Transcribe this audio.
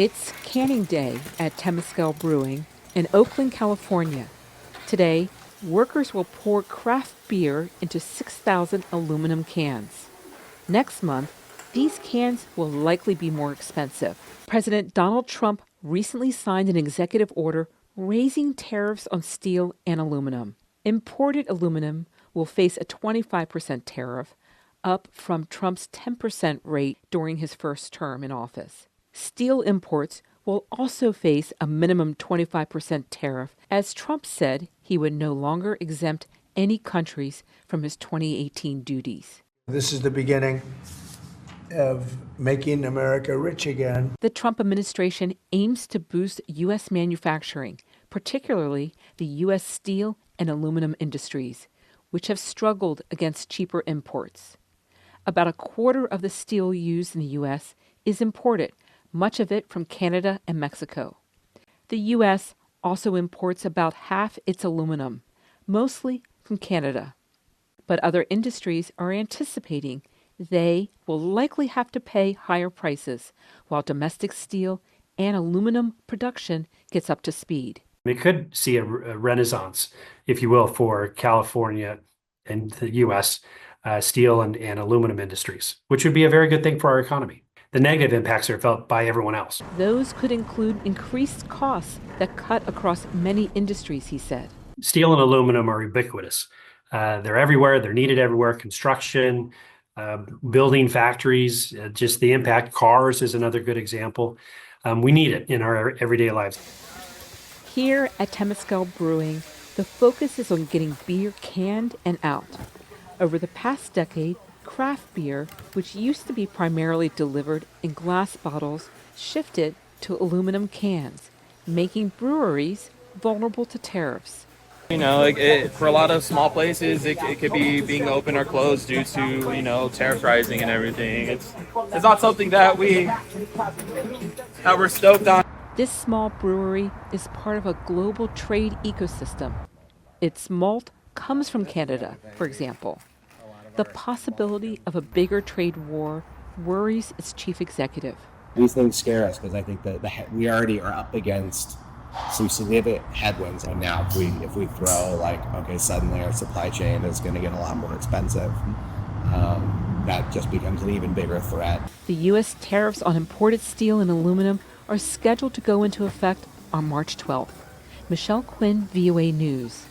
It's canning day at Temescal Brewing in Oakland, California. Today, workers will pour craft beer into 6,000 aluminum cans. Next month, these cans will likely be more expensive. President Donald Trump recently signed an executive order raising tariffs on steel and aluminum. Imported aluminum will face a 25% tariff, up from Trump's 10% rate during his first term in office. Steel imports will also face a minimum 25% tariff, as Trump said he would no longer exempt any countries from his 2018 duties. This is the beginning of making America rich again. The Trump administration aims to boost U.S. manufacturing, particularly the U.S. steel and aluminum industries, which have struggled against cheaper imports. About a quarter of the steel used in the U.S. is imported, much of it from Canada and Mexico. The U.S. also imports about half its aluminum, mostly from Canada. But other industries are anticipating they will likely have to pay higher prices while domestic steel and aluminum production gets up to speed. We could see a renaissance, if you will, for California and the U.S. Steel and aluminum industries, which would be a very good thing for our economy. The negative impacts are felt by everyone else. Those could include increased costs that cut across many industries, he said. Steel and aluminum are ubiquitous. They're everywhere. They're needed everywhere. Construction, building factories, just the impact. Cars is another good example. We need it in our everyday lives. Here at Temescal Brewing, the focus is on getting beer canned and out. Over the past decade, craft beer, which used to be primarily delivered in glass bottles, shifted to aluminum cans, making breweries vulnerable to tariffs. You know, for a lot of small places, it could be being open or closed due to, tariff rising and everything. It's not something that we're stoked on. This small brewery is part of a global trade ecosystem. Its malt comes from Canada, for example. The possibility of a bigger trade war worries its chief executive. These things scare us because I think that we already are up against some significant headwinds, and now if we throw suddenly our supply chain is going to get a lot more expensive, that just becomes an even bigger threat. The U.S. tariffs on imported steel and aluminum are scheduled to go into effect on March 12th. Michelle Quinn, VOA News.